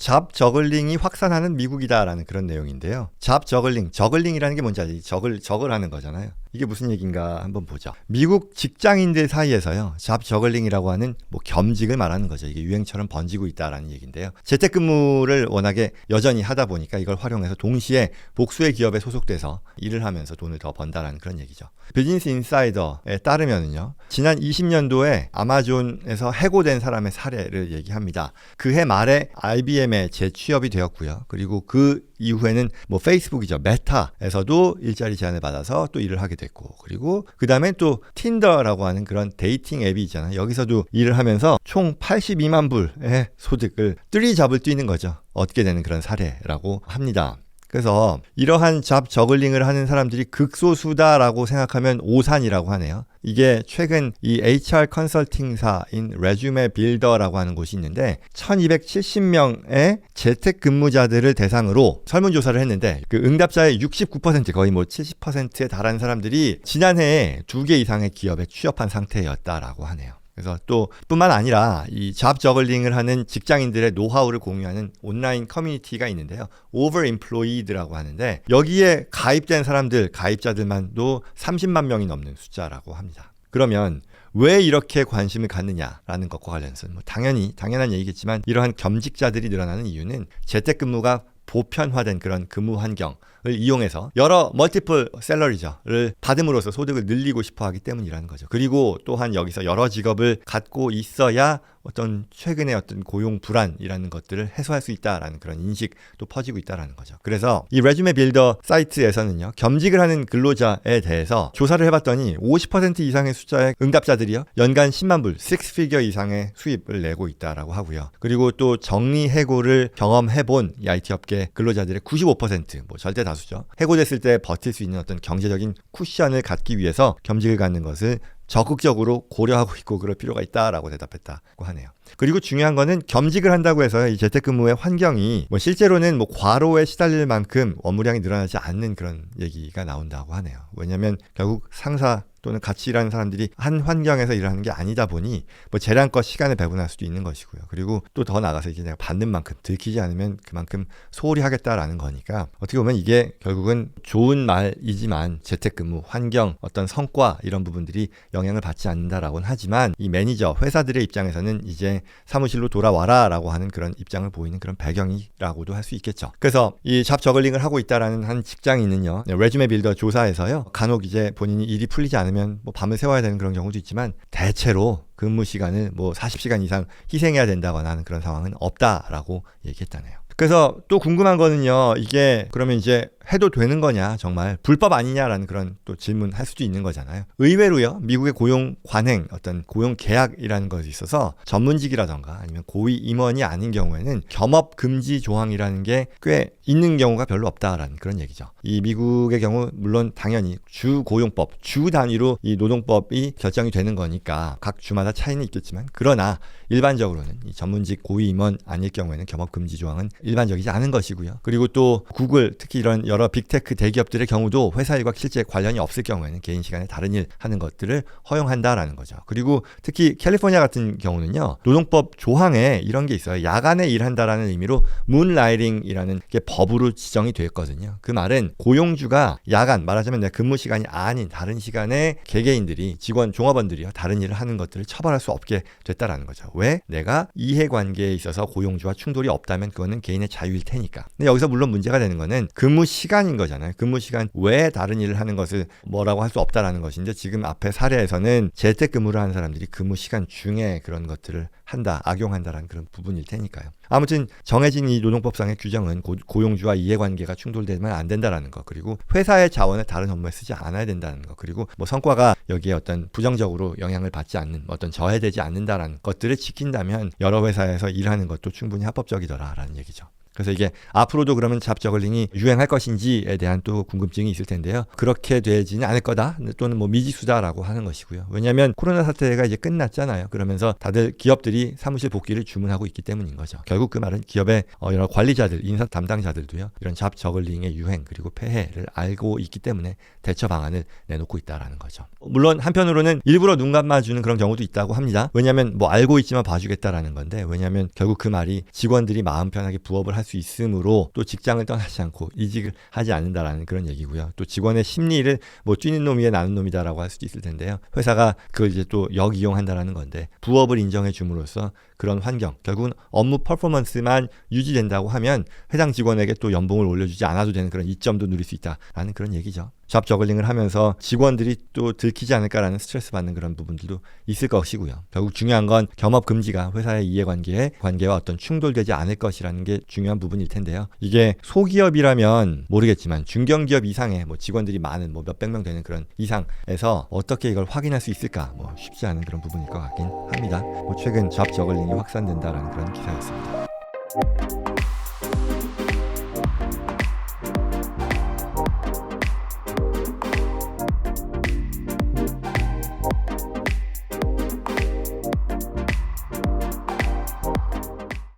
잡 저글링이 확산하는 미국이다라는 그런 내용인데요. 잡 저글링, 저글링이라는 게 뭔지 알지? 적을 하는 거잖아요. 이게 무슨 얘기인가 한번 보죠. 미국 직장인들 사이에서요, 잡 저글링이라고 하는 뭐 겸직을 말하는 거죠. 이게 유행처럼 번지고 있다라는 얘기인데요. 재택근무를 워낙에 여전히 하다 보니까 이걸 활용해서 동시에 복수의 기업에 소속돼서 일을 하면서 돈을 더 번다라는 그런 얘기죠. 비즈니스 인사이더에 따르면요, 지난 20년도에 아마존에서 해고된 사람의 사례를 얘기합니다. 그해 말에 IBM에 재취업이 되었고요. 그리고 그 이후에는 뭐 페이스북이죠, 메타에서도 일자리 제안을 받아서 또 일을 하게 됐고, 그리고 그 다음에 또 틴더라고 하는 그런 데이팅 앱이 있잖아요. 여기서도 일을 하면서 총 82만 불의 소득을 뜨리잡을 뛰는 거죠. 얻게 되는 그런 사례라고 합니다. 그래서 이러한 잡 저글링을 하는 사람들이 극소수다라고 생각하면 오산이라고 하네요. 이게 최근 이 HR 컨설팅사인 레주메 빌더라고 하는 곳이 있는데 1270명의 재택근무자들을 대상으로 설문조사를 했는데 그 응답자의 69% 거의 뭐 70%에 달하는 사람들이 지난해에 2개 이상의 기업에 취업한 상태였다라고 하네요. 그래서 또 뿐만 아니라 이 잡 저글링을 하는 직장인들의 노하우를 공유하는 온라인 커뮤니티가 있는데요. Overemployed라고 하는데 여기에 가입된 사람들, 가입자들만도 30만 명이 넘는 숫자라고 합니다. 그러면 왜 이렇게 관심을 갖느냐라는 것과 관련해서 뭐 당연한 얘기겠지만 이러한 겸직자들이 늘어나는 이유는 재택근무가 보편화된 그런 근무 환경을 이용해서 여러 멀티플 셀러리저를 받음으로써 소득을 늘리고 싶어 하기 때문이라는 거죠. 그리고 또한 여기서 여러 직업을 갖고 있어야 어떤 최근의 어떤 고용 불안이라는 것들을 해소할 수 있다라는 그런 인식도 퍼지고 있다라는 거죠. 그래서 이 레주메 빌더 사이트에서는요, 겸직을 하는 근로자에 대해서 조사를 해봤더니 50% 이상의 숫자의 응답자들이요, 연간 10만 불, 6피겨 이상의 수입을 내고 있다라고 하고요. 그리고 또 정리해고를 경험해본 이 IT 업계 근로자들의 95%, 뭐 절대 다수죠. 해고됐을 때 버틸 수 있는 어떤 경제적인 쿠션을 갖기 위해서 겸직을 갖는 것을 적극적으로 고려하고 있고 그럴 필요가 있다라고 대답했다고 하네요. 그리고 중요한 거는 겸직을 한다고 해서 이 재택근무의 환경이 뭐 실제로는 뭐 과로에 시달릴 만큼 업무량이 늘어나지 않는 그런 얘기가 나온다고 하네요. 왜냐하면 결국 상사 또는 같이 일하는 사람들이 한 환경에서 일하는 게 아니다 보니 뭐 재량껏 시간을 배분할 수도 있는 것이고요. 그리고 또 더 나가서 이제 내가 받는 만큼 들키지 않으면 그만큼 소홀히 하겠다라는 거니까 어떻게 보면 이게 결국은 좋은 말이지만 재택근무 환경, 어떤 성과 이런 부분들이 영향을 받지 않는다라고는 하지만 이 매니저, 회사들의 입장에서는 이제 사무실로 돌아와라 라고 하는 그런 입장을 보이는 그런 배경이라고도 할 수 있겠죠. 그래서 이 잡 저글링을 하고 있다라는 한 직장인은요, 레주메 빌더 조사에서요, 간혹 이제 본인이 일이 풀리지 않으면 뭐 밤을 새워야 되는 그런 경우도 있지만 대체로 근무 시간을 뭐 40시간 이상 희생해야 된다거나 하는 그런 상황은 없다라고 얘기했다네요. 그래서 또 궁금한 거는요, 이게 그러면 이제 해도 되는 거냐, 정말 불법 아니냐라는 그런 또 질문할 수도 있는 거잖아요. 의외로요, 미국의 고용 관행, 어떤 고용 계약이라는 것이 있어서 전문직이라던가 아니면 고위 임원이 아닌 경우에는 겸업 금지 조항이라는 게 꽤 있는 경우가 별로 없다라는 그런 얘기죠. 이 미국의 경우 물론 당연히 주 고용법, 주 단위로 이 노동법이 결정이 되는 거니까 각 주마다 차이는 있겠지만, 그러나 일반적으로는 이 전문직 고위 임원 아닐 경우에는 겸업 금지 조항은 일반적이지 않은 것이고요. 그리고 또 구글, 특히 이런 여러 빅테크 대기업들의 경우도 회사 일과 실제 관련이 없을 경우에는 개인 시간에 다른 일 하는 것들을 허용한다라는 거죠. 그리고 특히 캘리포니아 같은 경우는요, 노동법 조항에 이런 게 있어요. 야간에 일한다라는 의미로 문라이팅이라는 게 법으로 지정이 됐거든요. 그 말은 고용주가 야간, 말하자면 내 근무 시간이 아닌 다른 시간에 개개인들이, 직원, 종업원들이요, 다른 일을 하는 것들을 처벌할 수 없게 됐다라는 거죠. 왜? 내가 이해관계에 있어서 고용주와 충돌이 없다면 그거는 개인의 자유일 테니까. 근데 여기서 물론 문제가 되는 거는 근무 시간인 거잖아요. 근무 시간 외에 다른 일을 하는 것을 뭐라고 할 수 없다라는 것인데, 지금 앞에 사례에서는 재택근무를 하는 사람들이 근무 시간 중에 그런 것들을 한다, 악용한다라는 그런 부분일 테니까요. 아무튼 정해진 이 노동법상의 규정은 고용주와 이해관계가 충돌되면 안 된다라는 거, 그리고 회사의 자원을 다른 업무에 쓰지 않아야 된다는 거, 그리고 뭐 성과가 여기에 어떤 부정적으로 영향을 받지 않는, 어떤 저해되지 않는다라는 것들을 지킨다면 여러 회사에서 일하는 것도 충분히 합법적이더라라는 얘기죠. 그래서 이게 앞으로도 그러면 잡 저글링이 유행할 것인지에 대한 또 궁금증이 있을 텐데요. 그렇게 되지는 않을 거다 또는 뭐 미지수다라고 하는 것이고요. 왜냐하면 코로나 사태가 이제 끝났잖아요. 그러면서 다들 기업들이 사무실 복귀를 주문하고 있기 때문인 거죠. 결국 그 말은 기업의 여러 관리자들, 인사 담당자들도요. 이런 잡 저글링의 유행 그리고 폐해를 알고 있기 때문에 대처 방안을 내놓고 있다라는 거죠. 물론 한편으로는 일부러 눈 감아주는 그런 경우도 있다고 합니다. 왜냐하면 뭐 알고 있지만 봐주겠다라는 건데, 왜냐하면 결국 그 말이 직원들이 마음 편하게 부업을 할 수 있으므로 또 직장을 떠나지 않고 이직을 하지 않는다라는 그런 얘기고요. 또 직원의 심리를 뭐 뛰는 놈 위에 나는 놈이다라고 할 수도 있을 텐데요. 회사가 그걸 이제 또 역이용한다라는 건데, 부업을 인정해 줌으로써 그런 환경, 결국은 업무 퍼포먼스만 유지된다고 하면 해당 직원에게 또 연봉을 올려주지 않아도 되는 그런 이점도 누릴 수 있다라는 그런 얘기죠. 잡 저글링을 하면서 직원들이 또 들키지 않을까라는 스트레스 받는 그런 부분들도 있을 것이고요. 결국 중요한 건 겸업 금지가 회사의 이해관계와 어떤 충돌되지 않을 것이라는 게 중요한 부분일 텐데요. 이게 소기업이라면 모르겠지만 중견기업 이상의 뭐 직원들이 많은 뭐 몇백 명 되는 그런 이상에서 어떻게 이걸 확인할 수 있을까, 뭐 쉽지 않은 그런 부분일 것 같긴 합니다. 뭐 최근 잡 저글링이 확산된다라는 그런 기사였습니다.